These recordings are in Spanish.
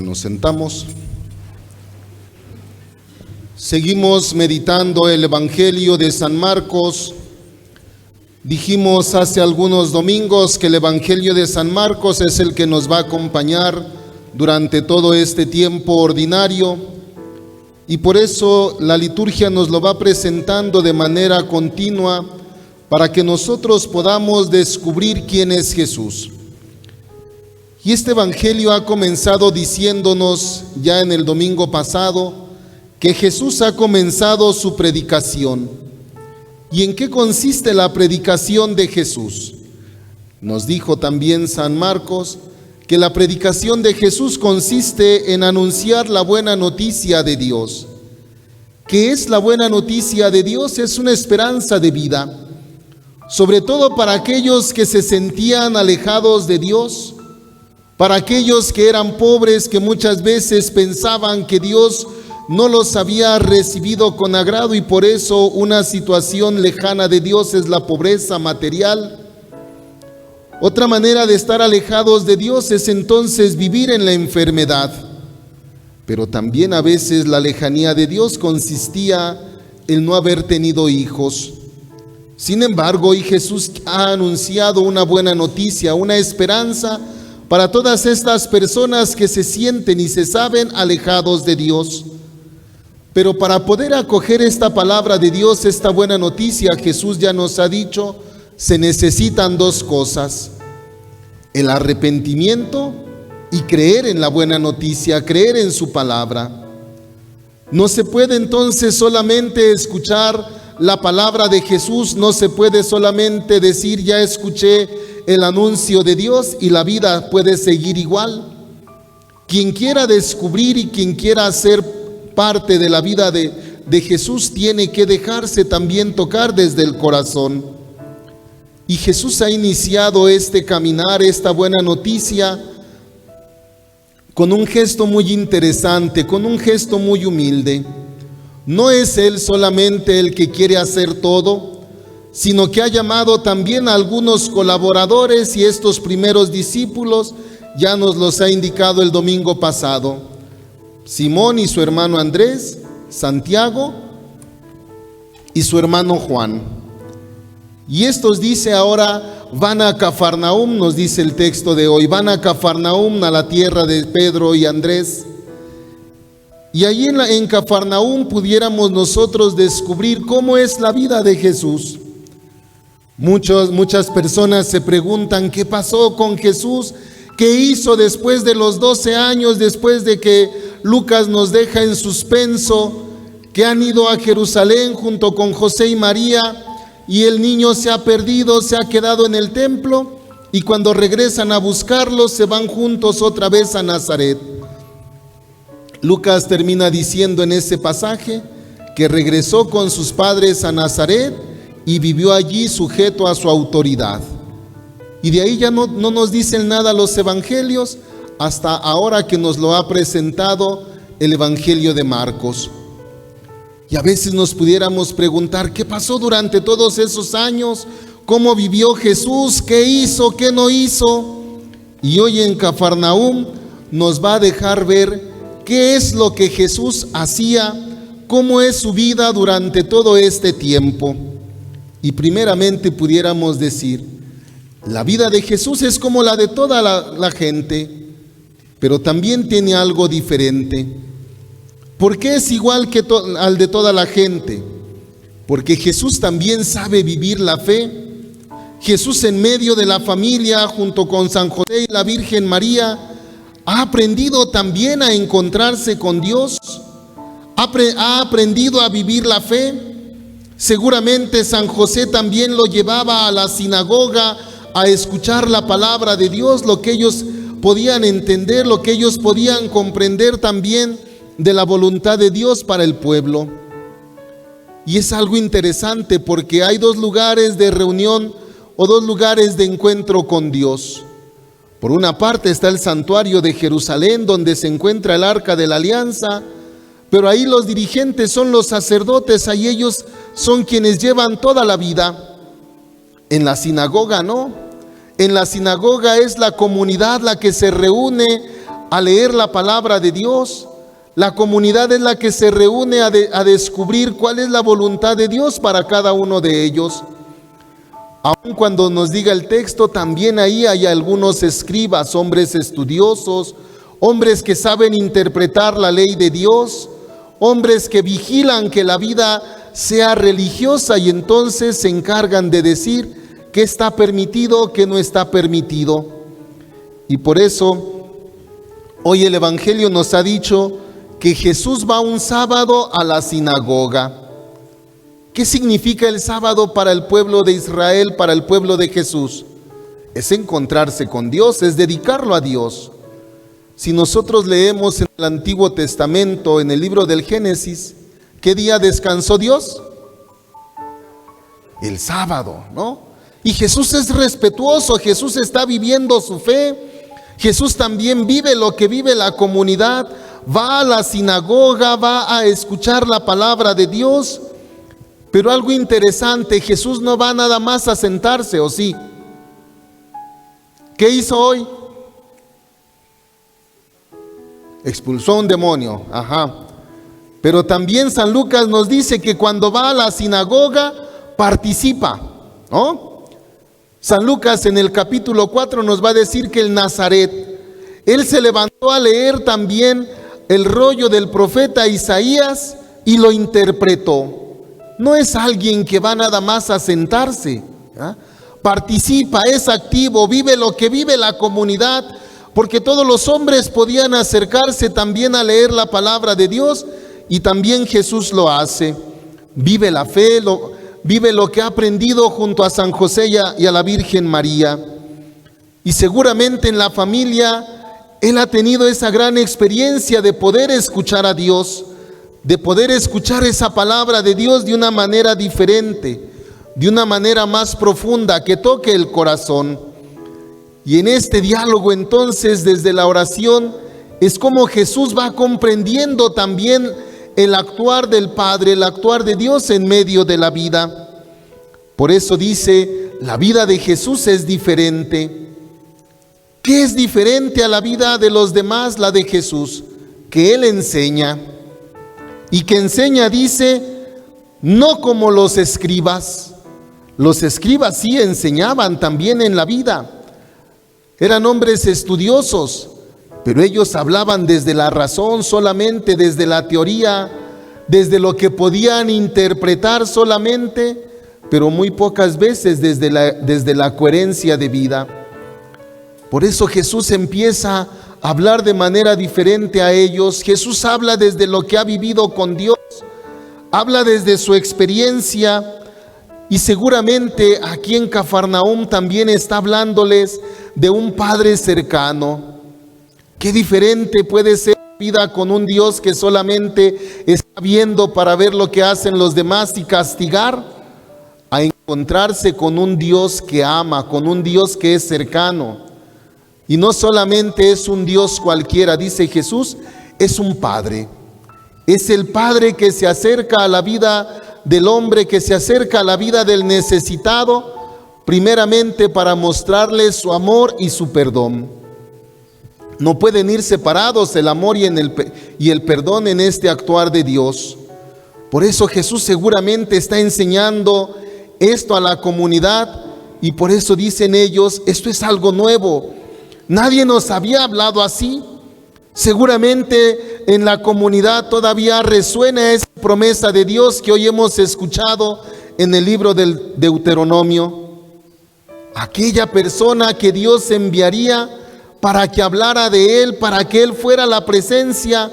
Nos sentamos. Seguimos meditando el Evangelio de San Marcos. Dijimos hace algunos domingos que el Evangelio de San Marcos es el que nos va a acompañar durante todo este tiempo ordinario, y por eso la liturgia nos lo va presentando de manera continua para que nosotros podamos descubrir quién es Jesús. Y este Evangelio ha comenzado diciéndonos ya en el domingo pasado que Jesús ha comenzado su predicación. ¿Y en qué consiste la predicación de Jesús? Nos dijo también San Marcos que la predicación de Jesús consiste en anunciar la buena noticia de Dios. ¿Qué es la buena noticia de Dios? Es una esperanza de vida, sobre todo para aquellos que se sentían alejados de Dios, para aquellos que eran pobres, que muchas veces pensaban que Dios no los había recibido con agrado y por eso una situación lejana de Dios es la pobreza material. Otra manera de estar alejados de Dios es entonces vivir en la enfermedad. Pero también a veces la lejanía de Dios consistía en no haber tenido hijos. Sin embargo, hoy Jesús ha anunciado una buena noticia, una esperanza para todas estas personas que se sienten y se saben alejados de Dios. Pero para poder acoger esta palabra de Dios, esta buena noticia, Jesús ya nos ha dicho, se necesitan dos cosas: el arrepentimiento y creer en la buena noticia, creer en su palabra. No se puede entonces solamente escuchar la palabra de Jesús, no se puede solamente decir ya escuché el anuncio de Dios y la vida puede seguir igual. Quien quiera descubrir y quien quiera ser parte de la vida de Jesús tiene que dejarse también tocar desde el corazón. Y Jesús ha iniciado este caminar, esta buena noticia, con un gesto muy interesante, con un gesto muy humilde. No es Él solamente el que quiere hacer todo, sino que ha llamado también a algunos colaboradores, y estos primeros discípulos ya nos los ha indicado el domingo pasado: Simón y su hermano Andrés, Santiago y su hermano Juan. Y estos, dice, ahora van a Cafarnaúm, nos dice el texto de hoy, van a Cafarnaúm, a la tierra de Pedro y Andrés. Y allí en Cafarnaúm pudiéramos nosotros descubrir cómo es la vida de Jesús. Muchas personas se preguntan qué pasó con Jesús, qué hizo después de los 12 años, después de que Lucas nos deja en suspenso, que han ido a Jerusalén junto con José y María, y el niño se ha perdido, se ha quedado en el templo, y cuando regresan a buscarlo, se van juntos otra vez a Nazaret. Lucas termina diciendo en ese pasaje que regresó con sus padres a Nazaret y vivió allí sujeto a su autoridad. Y de ahí ya no nos dicen nada los evangelios hasta ahora que nos lo ha presentado el Evangelio de Marcos. Y a veces nos pudiéramos preguntar qué pasó durante todos esos años, cómo vivió Jesús, qué hizo, qué no hizo. Y hoy en Cafarnaúm nos va a dejar ver qué es lo que Jesús hacía, cómo es su vida durante todo este tiempo. Y primeramente pudiéramos decir, la vida de Jesús es como la de toda la gente, pero también tiene algo diferente. ¿Por qué es igual que al de toda la gente? Porque Jesús también sabe vivir la fe. Jesús, en medio de la familia, junto con San José y la Virgen María, ha aprendido también a encontrarse con Dios, ha aprendido a vivir la fe. Seguramente San José también lo llevaba a la sinagoga a escuchar la palabra de Dios, lo que ellos podían entender, lo que ellos podían comprender también de la voluntad de Dios para el pueblo. Y es algo interesante porque hay dos lugares de reunión o dos lugares de encuentro con Dios. Por una parte está el santuario de Jerusalén, donde se encuentra el Arca de la Alianza, pero ahí los dirigentes son los sacerdotes, ahí ellos son quienes llevan toda la vida. En la sinagoga no, en la sinagoga es la comunidad la que se reúne a leer la palabra de Dios. La comunidad es la que se reúne a descubrir cuál es la voluntad de Dios para cada uno de ellos. Aun cuando nos diga el texto, también ahí hay algunos escribas, hombres estudiosos, hombres que saben interpretar la ley de Dios, hombres que vigilan que la vida sea religiosa y entonces se encargan de decir qué está permitido, qué no está permitido. Y por eso hoy el Evangelio nos ha dicho que Jesús va un sábado a la sinagoga. ¿Qué significa el sábado para el pueblo de Israel, para el pueblo de Jesús? Es encontrarse con Dios, es dedicarlo a Dios. Si nosotros leemos en el Antiguo Testamento, en el libro del Génesis, ¿qué día descansó Dios? El sábado, ¿no? Y Jesús es respetuoso, Jesús está viviendo su fe, Jesús también vive lo que vive la comunidad, va a la sinagoga, va a escuchar la palabra de Dios. Pero algo interesante, Jesús no va nada más a sentarse, ¿o sí? ¿Qué hizo hoy? Expulsó a un demonio, Pero también San Lucas nos dice que cuando va a la sinagoga participa, ¿no? San Lucas en el capítulo 4 nos va a decir que el Nazaret, él se levantó a leer también el rollo del profeta Isaías y lo interpretó. No es alguien que va nada más a sentarse, participa, es activo, vive lo que vive la comunidad, porque todos los hombres podían acercarse también a leer la palabra de Dios y también Jesús lo hace. Vive la fe, vive lo que ha aprendido junto a San José y a la Virgen María. Y seguramente en la familia él ha tenido esa gran experiencia de poder escuchar a Dios, de poder escuchar esa palabra de Dios de una manera diferente, de una manera más profunda, que toque el corazón. Y en este diálogo entonces, desde la oración, es como Jesús va comprendiendo también el actuar del Padre, el actuar de Dios en medio de la vida. Por eso dice, la vida de Jesús es diferente. ¿Qué es diferente a la vida de los demás? La de Jesús, que Él enseña. Y que enseña, dice, no como los escribas. Los escribas sí enseñaban también en la vida. Eran hombres estudiosos, pero ellos hablaban desde la razón solamente, desde la teoría, desde lo que podían interpretar solamente, pero muy pocas veces desde la coherencia de vida. Por eso Jesús empieza a hablar de manera diferente a ellos. Jesús habla desde lo que ha vivido con Dios, habla desde su experiencia, y seguramente aquí en Cafarnaúm también está hablándoles de un Padre cercano. Qué diferente puede ser la vida con un Dios que solamente está viendo para ver lo que hacen los demás y castigar, a encontrarse con un Dios que ama, con un Dios que es cercano. Y no solamente es un Dios cualquiera, dice Jesús, es un Padre. Es el Padre que se acerca a la vida del hombre, que se acerca a la vida del necesitado, primeramente para mostrarle su amor y su perdón. No pueden ir separados el amor y el perdón en este actuar de Dios. Por eso Jesús seguramente está enseñando esto a la comunidad, y por eso dicen ellos, esto es algo nuevo. Nadie nos había hablado así. Seguramente en la comunidad todavía resuena esa promesa de Dios que hoy hemos escuchado en el libro del Deuteronomio. Aquella persona que Dios enviaría para que hablara de Él, para que Él fuera la presencia.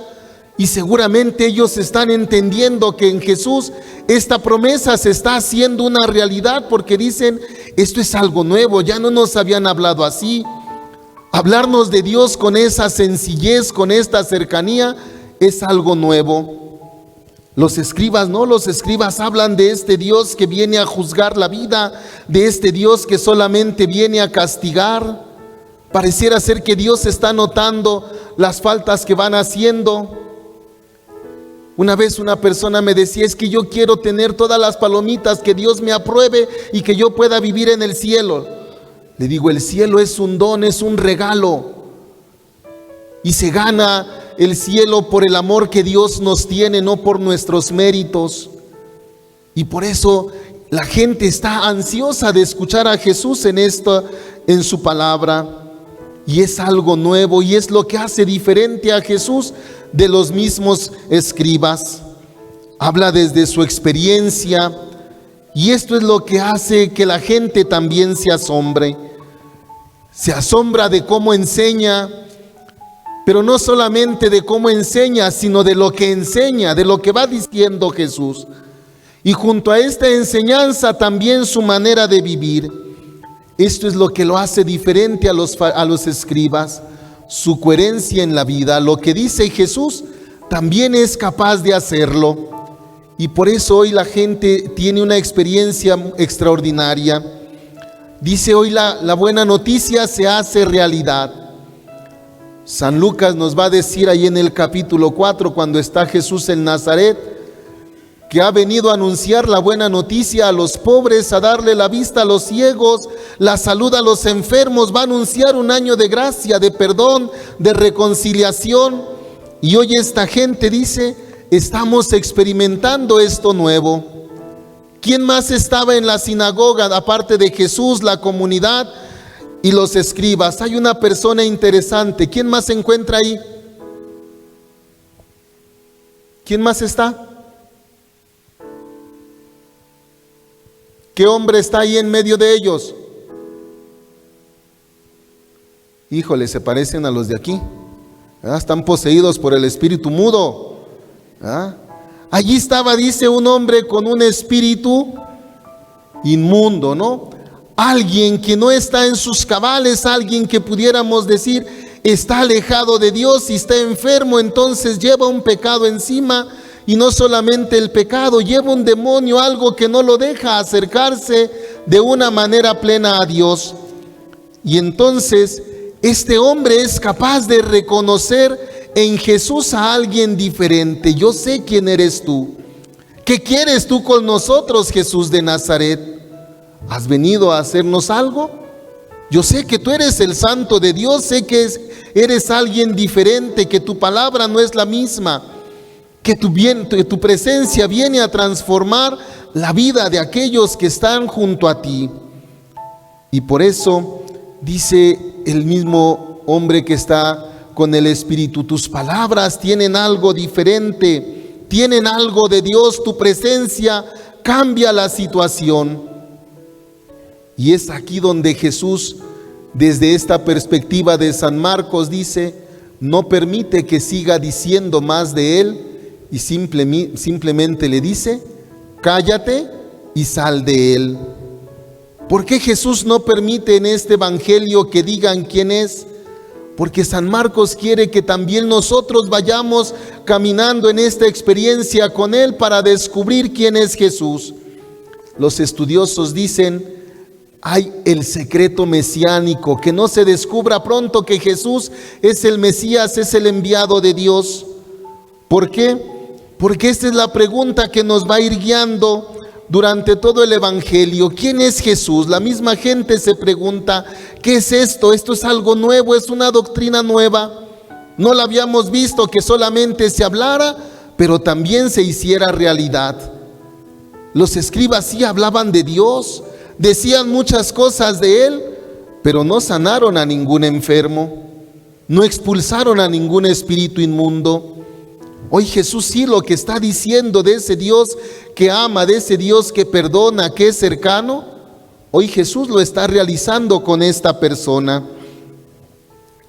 Y seguramente ellos están entendiendo que en Jesús esta promesa se está haciendo una realidad, porque dicen, esto es algo nuevo, ya no nos habían hablado así. Hablarnos de Dios con esa sencillez, con esta cercanía, es algo nuevo. Los escribas no, los escribas hablan de este Dios que viene a juzgar la vida, de este Dios que solamente viene a castigar. Pareciera ser que Dios está notando las faltas que van haciendo. Una vez una persona me decía, es que yo quiero tener todas las palomitas, que Dios me apruebe y que yo pueda vivir en el cielo. Le digo, el cielo es un don, es un regalo. y se gana el cielo por el amor que Dios nos tiene, no por nuestros méritos. Y por eso la gente está ansiosa de escuchar a Jesús en su palabra. Y es algo nuevo y es lo que hace diferente a Jesús de los mismos escribas. Habla desde su experiencia y esto es lo que hace que la gente también se asombre. Se asombra de cómo enseña, pero no solamente de cómo enseña, sino de lo que enseña, de lo que va diciendo Jesús. Y junto a esta enseñanza también su manera de vivir. Esto es lo que lo hace diferente a los escribas, su coherencia en la vida. Lo que dice Jesús también es capaz de hacerlo. Y por eso hoy la gente tiene una experiencia extraordinaria. Dice hoy la buena noticia se hace realidad. San Lucas nos va a decir ahí en el capítulo 4, cuando está Jesús en Nazaret, que ha venido a anunciar la buena noticia a los pobres, a darle la vista a los ciegos, la salud a los enfermos, va a anunciar un año de gracia, de perdón, de reconciliación. Y hoy esta gente dice, estamos experimentando esto nuevo. ¿Quién más estaba en la sinagoga aparte de Jesús, la comunidad y los escribas? Hay una persona interesante. ¿Quién más se encuentra ahí? ¿Quién más está? ¿Qué hombre está ahí en medio de ellos? Híjole, se parecen a los de aquí. Están poseídos por el espíritu mudo. Allí estaba, dice, un hombre con un espíritu inmundo, ¿no? Alguien que no está en sus cabales, alguien que pudiéramos decir está alejado de Dios y está enfermo, entonces lleva un pecado encima. Y no solamente el pecado, lleva un demonio, algo que no lo deja acercarse de una manera plena a Dios. Y entonces este hombre es capaz de reconocer en Jesús a alguien diferente. Yo sé quién eres tú. ¿Qué quieres tú con nosotros, Jesús de Nazaret? ¿Has venido a hacernos algo? Yo sé que tú eres el Santo de Dios, sé que eres alguien diferente, que tu palabra no es la misma. Que tu presencia viene a transformar la vida de aquellos que están junto a ti. Y por eso dice el mismo hombre que está con el Espíritu, tus palabras tienen algo diferente, tienen algo de Dios, tu presencia cambia la situación. Y es aquí donde Jesús, desde esta perspectiva de San Marcos, dice, no permite que siga diciendo más de él, y simplemente le dice, cállate y sal de él. ¿Por qué Jesús no permite en este evangelio que digan quién es? Porque San Marcos quiere que también nosotros vayamos caminando en esta experiencia con él para descubrir quién es Jesús. Los estudiosos dicen, hay el secreto mesiánico, que no se descubra pronto que Jesús es el Mesías, es el enviado de Dios. ¿Por qué? Porque esta es la pregunta que nos va a ir guiando durante todo el evangelio. ¿Quién es Jesús? La misma gente se pregunta, ¿qué es esto? Esto es algo nuevo, es una doctrina nueva. No la habíamos visto, que solamente se hablara, pero también se hiciera realidad. Los escribas sí hablaban de Dios, decían muchas cosas de Él, pero no sanaron a ningún enfermo, no expulsaron a ningún espíritu inmundo. Hoy Jesús sí lo que está diciendo de ese Dios que ama, de ese Dios que perdona, que es cercano, hoy Jesús lo está realizando con esta persona.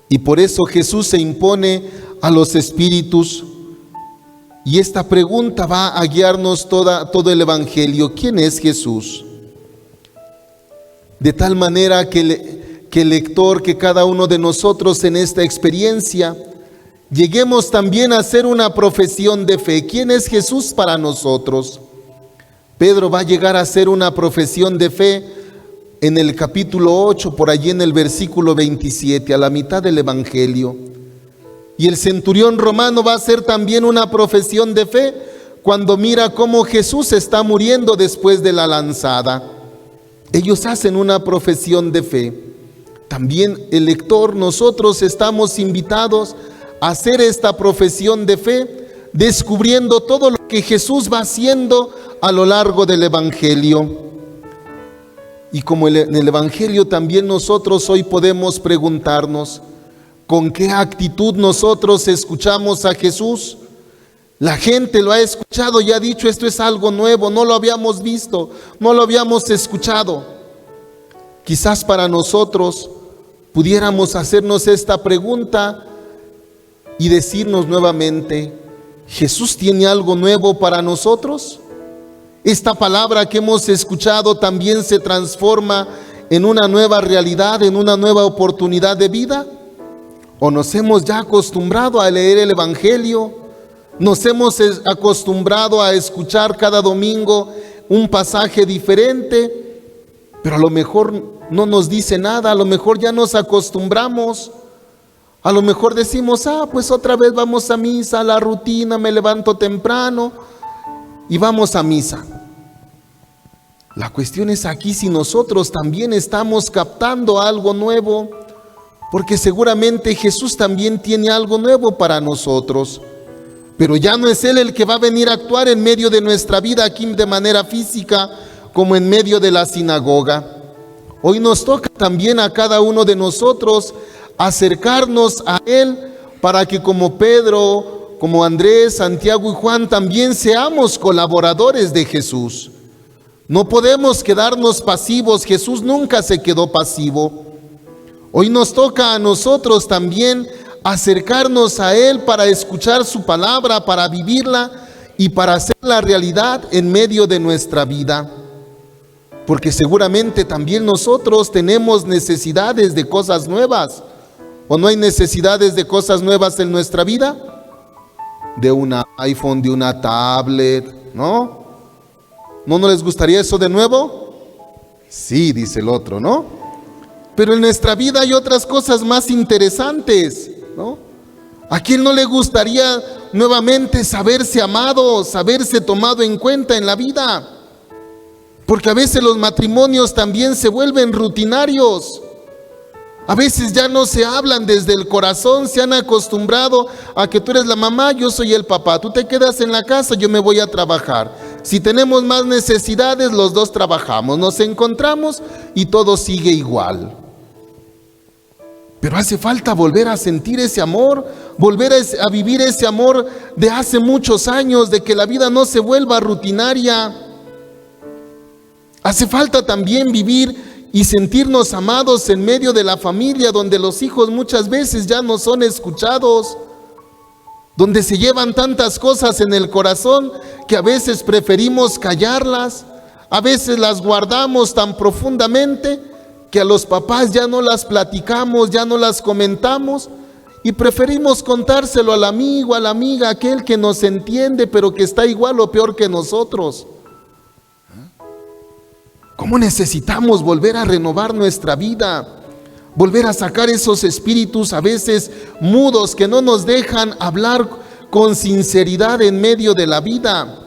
Y por eso Jesús se impone a los espíritus. Y esta pregunta va a guiarnos todo el evangelio. ¿Quién es Jesús? De tal manera que el lector, que cada uno de nosotros en esta experiencia, lleguemos también a hacer una profesión de fe. ¿Quién es Jesús para nosotros? Pedro va a llegar a hacer una profesión de fe en el capítulo 8, por allí en el versículo 27, a la mitad del Evangelio. Y el centurión romano va a hacer también una profesión de fe cuando mira cómo Jesús está muriendo después de la lanzada. Ellos hacen una profesión de fe. También el lector, nosotros estamos invitados hacer esta profesión de fe, descubriendo todo lo que Jesús va haciendo a lo largo del Evangelio. Y como en el Evangelio también nosotros hoy podemos preguntarnos, ¿con qué actitud nosotros escuchamos a Jesús? La gente lo ha escuchado y ha dicho, esto es algo nuevo, no lo habíamos visto, no lo habíamos escuchado. Quizás para nosotros pudiéramos hacernos esta pregunta y decirnos nuevamente, ¿Jesús tiene algo nuevo para nosotros? Esta palabra que hemos escuchado también se transforma en una nueva realidad, en una nueva oportunidad de vida. ¿O nos hemos ya acostumbrado a leer el Evangelio? ¿Nos hemos acostumbrado a escuchar cada domingo un pasaje diferente? Pero a lo mejor no nos dice nada, a lo mejor ya nos acostumbramos. A lo mejor decimos, pues otra vez vamos a misa, la rutina, me levanto temprano y vamos a misa. La cuestión es aquí si nosotros también estamos captando algo nuevo, porque seguramente Jesús también tiene algo nuevo para nosotros, pero ya no es Él el que va a venir a actuar en medio de nuestra vida aquí de manera física, como en medio de la sinagoga. Hoy nos toca también a cada uno de nosotros acercarnos a Él para que como Pedro, como Andrés, Santiago y Juan también seamos colaboradores de Jesús. No podemos quedarnos pasivos, Jesús nunca se quedó pasivo. Hoy nos toca a nosotros también acercarnos a Él para escuchar su palabra, para vivirla y para hacerla realidad en medio de nuestra vida. Porque seguramente también nosotros tenemos necesidades de cosas nuevas. ¿O no hay necesidades de cosas nuevas en nuestra vida? De un iPhone, de una tablet, ¿no? ¿No les gustaría eso de nuevo? Sí, dice el otro, ¿no? Pero en nuestra vida hay otras cosas más interesantes, ¿no? ¿A quién no le gustaría nuevamente saberse amado, saberse tomado en cuenta en la vida? Porque a veces los matrimonios también se vuelven rutinarios. A veces ya no se hablan desde el corazón, se han acostumbrado a que tú eres la mamá, yo soy el papá, tú te quedas en la casa, yo me voy a trabajar. Si tenemos más necesidades, los dos trabajamos, nos encontramos y todo sigue igual. Pero hace falta volver a sentir ese amor, volver a vivir ese amor de hace muchos años, de que la vida no se vuelva rutinaria. Hace falta también vivir y sentirnos amados en medio de la familia, donde los hijos muchas veces ya no son escuchados, donde se llevan tantas cosas en el corazón que a veces preferimos callarlas, a veces las guardamos tan profundamente que a los papás ya no las platicamos, ya no las comentamos y preferimos contárselo al amigo, a la amiga, aquel que nos entiende pero que está igual o peor que nosotros. ¿Cómo necesitamos volver a renovar nuestra vida? Volver a sacar esos espíritus a veces mudos que no nos dejan hablar con sinceridad en medio de la vida.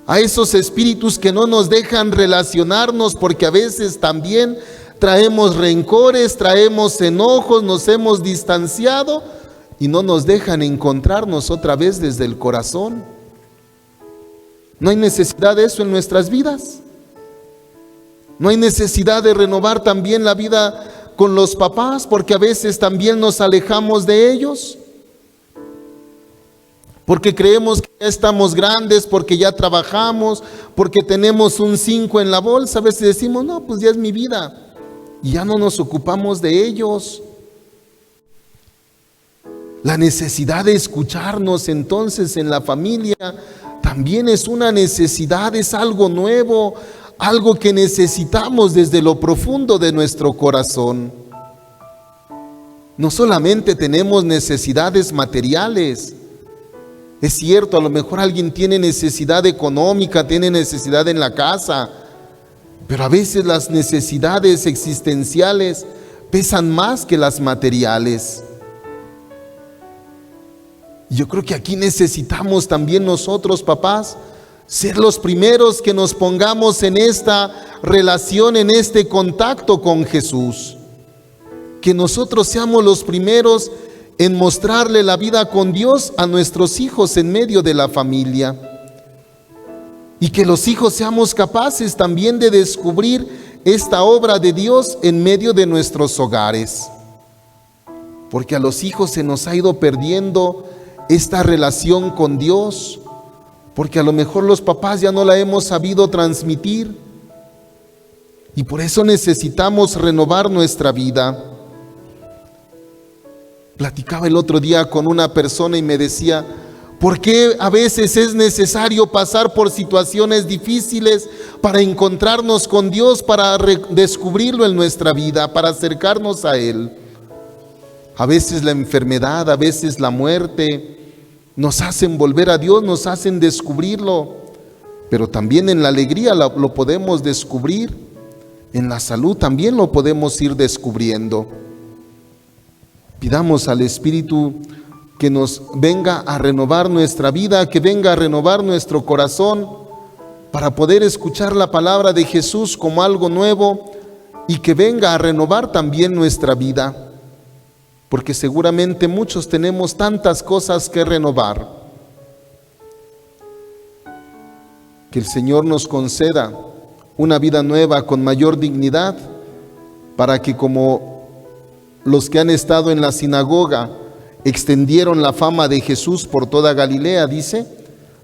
A esos espíritus que no nos dejan relacionarnos porque a veces también traemos rencores, traemos enojos, nos hemos distanciado y no nos dejan encontrarnos otra vez desde el corazón. ¿No hay necesidad de eso en nuestras vidas? ¿No hay necesidad de renovar también la vida con los papás porque a veces también nos alejamos de ellos? Porque creemos que ya estamos grandes, porque ya trabajamos, porque tenemos un 5 en la bolsa. A veces decimos, no, pues ya es mi vida. Y ya no nos ocupamos de ellos. La necesidad de escucharnos entonces en la familia también es una necesidad, es algo nuevo, algo que necesitamos desde lo profundo de nuestro corazón. No solamente tenemos necesidades materiales. Es cierto, a lo mejor alguien tiene necesidad económica, tiene necesidad en la casa, pero a veces las necesidades existenciales pesan más que las materiales. Yo creo que aquí necesitamos también nosotros, papás, ser los primeros que nos pongamos en esta relación, en este contacto con Jesús. Que nosotros seamos los primeros en mostrarle la vida con Dios a nuestros hijos en medio de la familia. Y que los hijos seamos capaces también de descubrir esta obra de Dios en medio de nuestros hogares. Porque a los hijos se nos ha ido perdiendo esta relación con Dios, porque a lo mejor los papás ya no la hemos sabido transmitir. Y por eso necesitamos renovar nuestra vida. Platicaba el otro día con una persona y me decía, ¿por qué a veces es necesario pasar por situaciones difíciles para encontrarnos con Dios, para descubrirlo en nuestra vida, para acercarnos a Él? A veces la enfermedad, a veces la muerte nos hacen volver a Dios, nos hacen descubrirlo, pero también en la alegría lo podemos descubrir, en la salud también lo podemos ir descubriendo. Pidamos al Espíritu que nos venga a renovar nuestra vida, que venga a renovar nuestro corazón para poder escuchar la palabra de Jesús como algo nuevo y que venga a renovar también nuestra vida, porque seguramente muchos tenemos tantas cosas que renovar. Que el Señor nos conceda una vida nueva con mayor dignidad, para que como los que han estado en la sinagoga extendieron la fama de Jesús por toda Galilea, dice,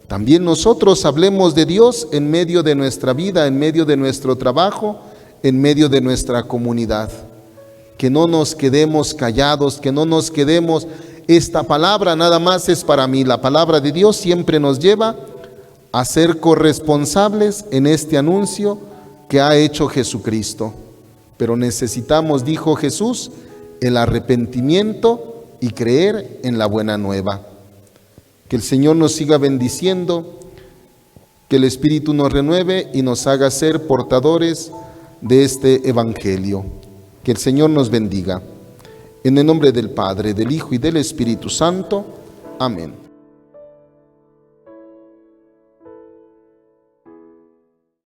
también nosotros hablemos de Dios en medio de nuestra vida, en medio de nuestro trabajo, en medio de nuestra comunidad. Que no nos quedemos callados, que no nos quedemos, esta palabra nada más es para mí. La palabra de Dios siempre nos lleva a ser corresponsables en este anuncio que ha hecho Jesucristo. Pero necesitamos, dijo Jesús, el arrepentimiento y creer en la buena nueva. Que el Señor nos siga bendiciendo, que el Espíritu nos renueve y nos haga ser portadores de este Evangelio. Que el Señor nos bendiga. En el nombre del Padre, del Hijo y del Espíritu Santo. Amén.